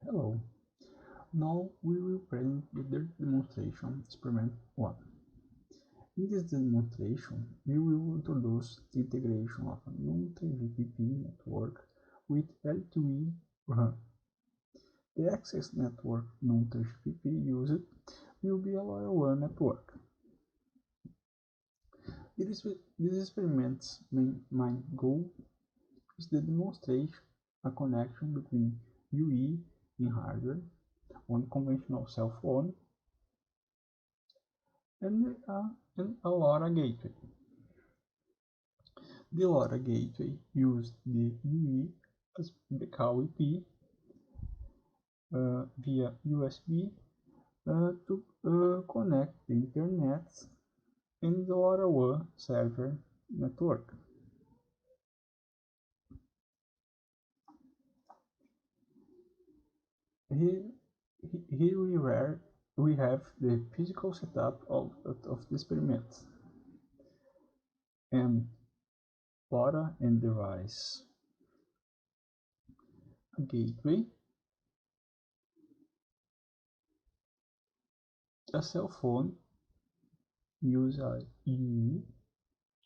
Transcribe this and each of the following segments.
Hello, now we will present the demonstration experiment 1. In this demonstration, we will introduce the integration of a non-3GPP network with L2E RAN. The access network non-3GPP used will be a LoRaWAN network. This experiment's main goal is to demonstrate a connection between UE in hardware on conventional cell phone and a LoRa gateway. The LoRa gateway uses the UE as pratical IP via USB to connect the internet and the LoRaWAN server network. Here we have the physical setup of the experiment and LoRa and device. A gateway, a cell phone use a UE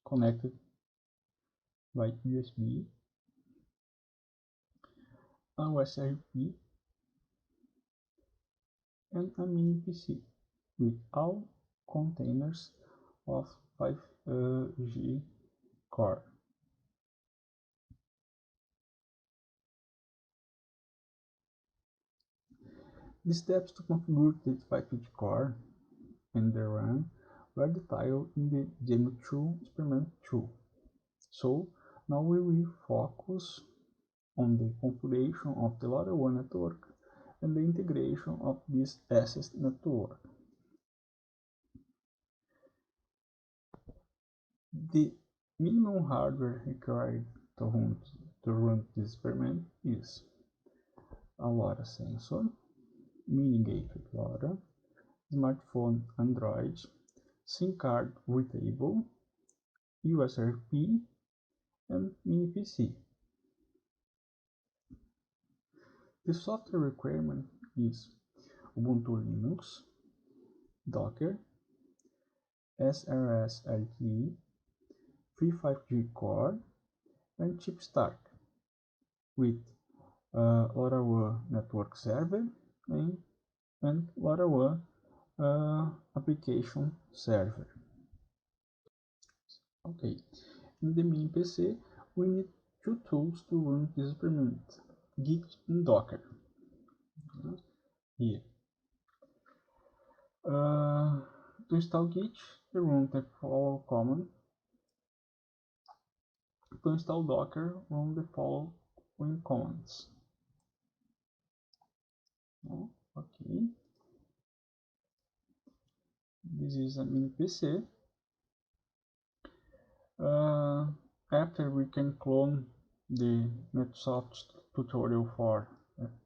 connected by USB, a USRP, and a mini PC with all containers of 5G core. The steps to configure the 5G core and the RAM were detailed in the Demo 2 Experiment 2. So now we will focus on the configuration of the LoRaWAN network and the integration of this access network. The minimum hardware required to run this experiment is a LoRa sensor, mini gateway LoRa, smartphone Android, SIM card readable, USRP, and mini PC. The software requirement is Ubuntu Linux, Docker, SRS LTE, Free5G Core, and ChipStack with LoRaWAN network server and LoRaWAN application server. Okay, in the mini PC we need two tools to run this experiment: Git and Docker. Here. To install Git, run the follow command. To install Docker, run the following commands. Okay. This is a mini PC. After we can clone the NetSoft tutorial for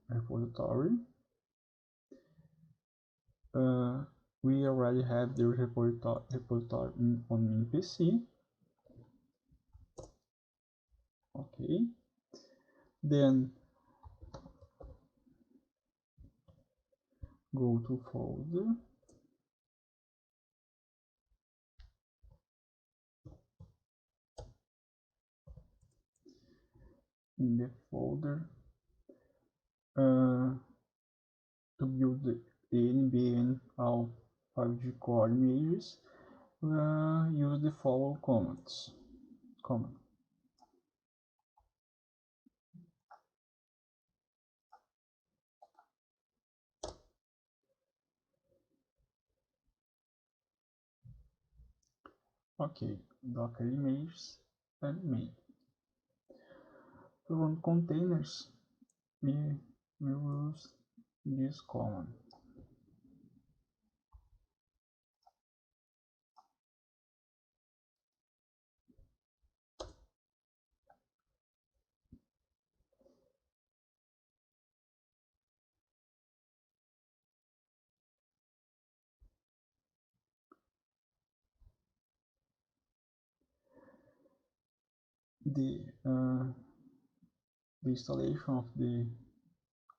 repository. We already have the repository on mini PC. Okay. Then go to folder. In the folder to build the NBN of 5G core images, use the follow commands. Okay, Docker images and main. To run containers, we use this command. The installation of the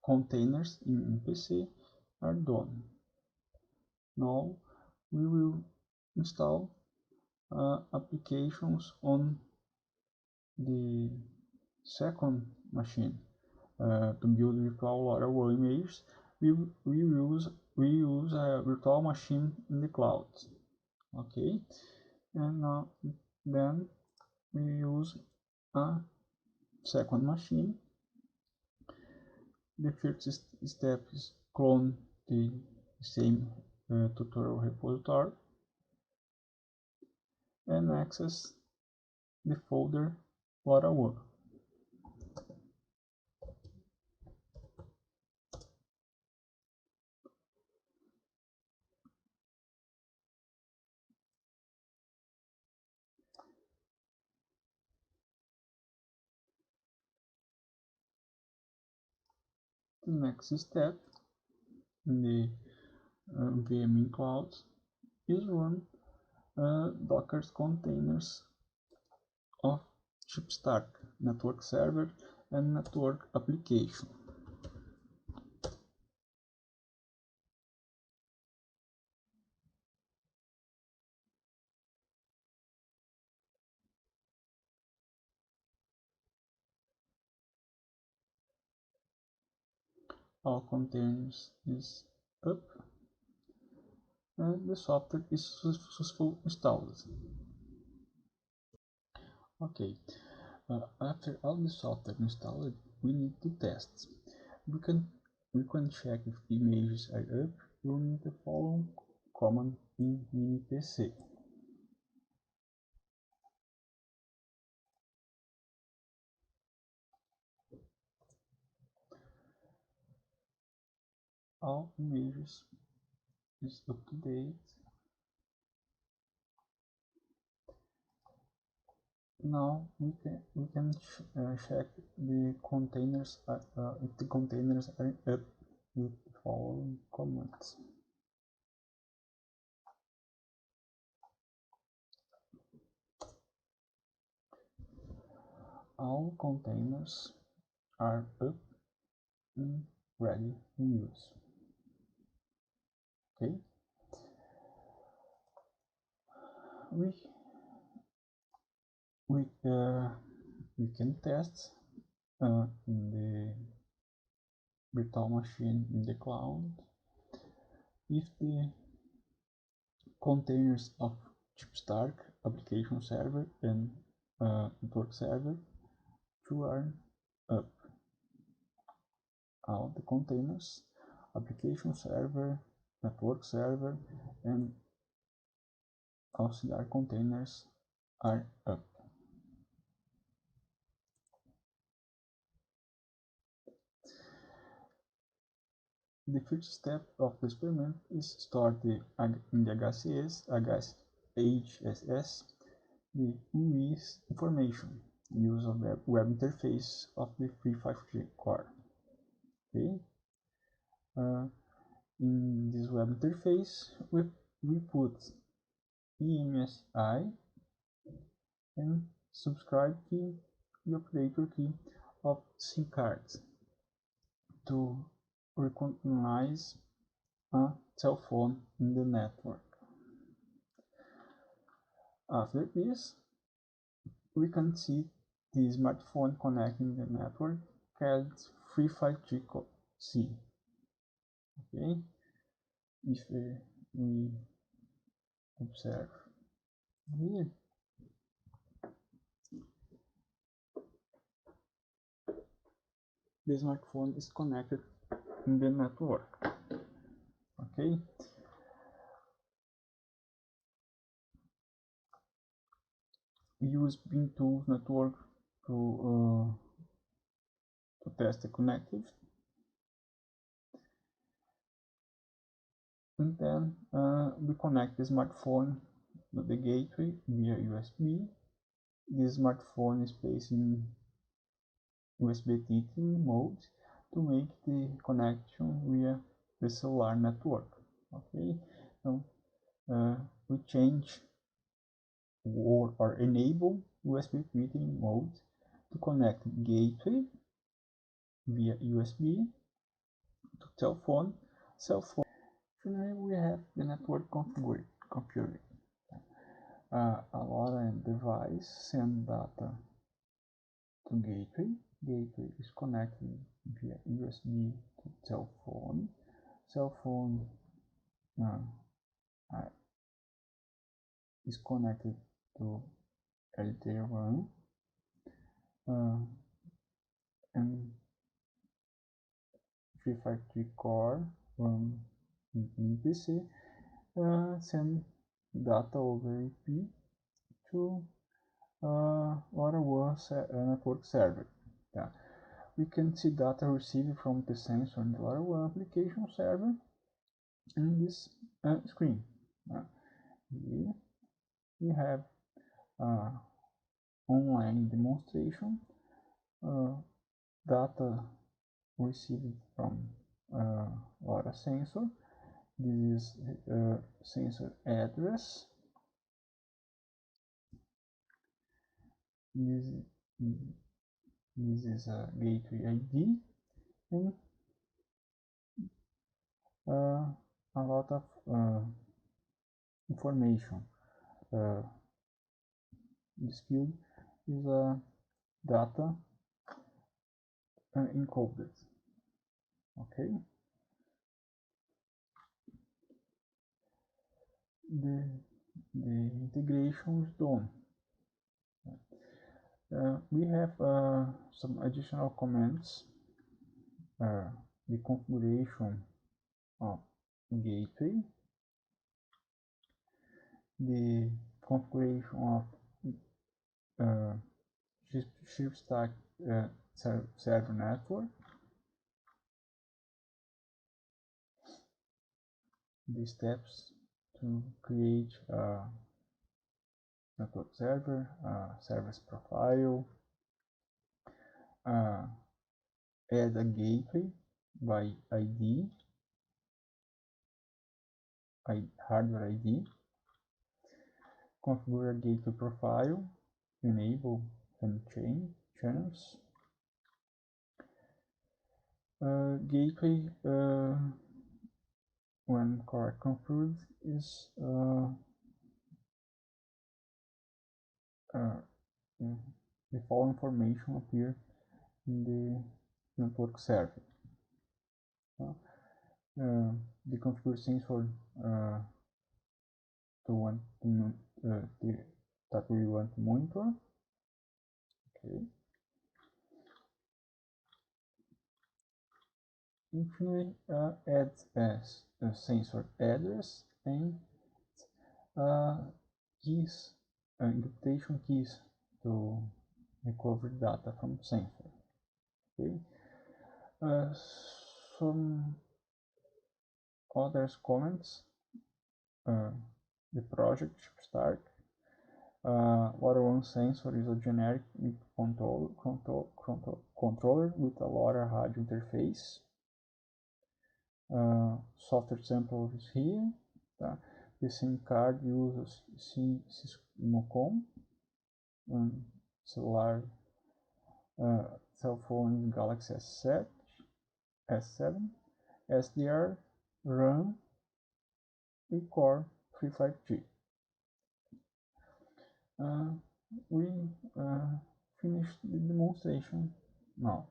containers in PC are done. Now we will install applications on the second machine. To build virtual LoRa images, we use a virtual machine in the cloud. Okay, and then we use a second machine. The first step is clone the same tutorial repository and access the folder LoRa. The next step in the VM cloud is run Docker containers of chipstack, network server, and network application. All containers is up and the software is successfully installed. Okay, after all the software installed, we need to test. We can check if images are up running the following command in MiniPC. All images is up to date. Now we can check the containers if the containers are up with the following commands. All containers are up and ready to use. Okay, we can test in the virtual machine in the cloud if the containers of chipstack, application server, and network server are up. All the containers, application server, network server, and auxiliary containers are up. The first step of the experiment is store in the HSS the UI's information, use of the web interface of the Free5GC core. Okay. In this web interface, we put EMSI and subscribe key, the operator key of SIM cards to recognize a cell phone in the network. After this, we can see the smartphone connecting the network called Free5GC. Okay, if we observe here, the smartphone is connected in the network. Okay, we use Bluetooth network to test the connectivity, and then we connect the smartphone to the gateway via USB. This smartphone is placed in USB T3 mode to make the connection via the cellular network. Okay, so we change or enable USB T3 mode to connect gateway via USB cell phone. Finally, we have the network configured. A LoRa device send data to gateway. Gateway is connected via USB to cell phone. Cell phone is connected to LTE and Free5GC core PC send data over IP to LoRa network server. Yeah. We can see data received from the sensor in the LoRa application server in this screen. Here we have online demonstration, data received from LoRa sensor. This is sensor address. This is a gateway ID and a lot of information. This field is data encoded. Okay. The integration is done. We have some additional comments. The configuration of gateway, the configuration of chip stack server network, the steps to create a network server, service profile, add a gateway by ID, hardware ID, configure a gateway profile, enable and chain channels, gateway when correct configured is the following information appear in the network server. The configure sensor that we want to monitor. Okay. And finally, add as a sensor address and keys, interpretation keys to recover data from sensor. Okay. Some other comments. The project should start. LoRa One sensor is a generic controller with a LoRa radio interface. Software sample is here. The SIM card uses Cisco and cellular cell phone Galaxy S7, SDR, RAM, and core Free5G. We finished the demonstration now.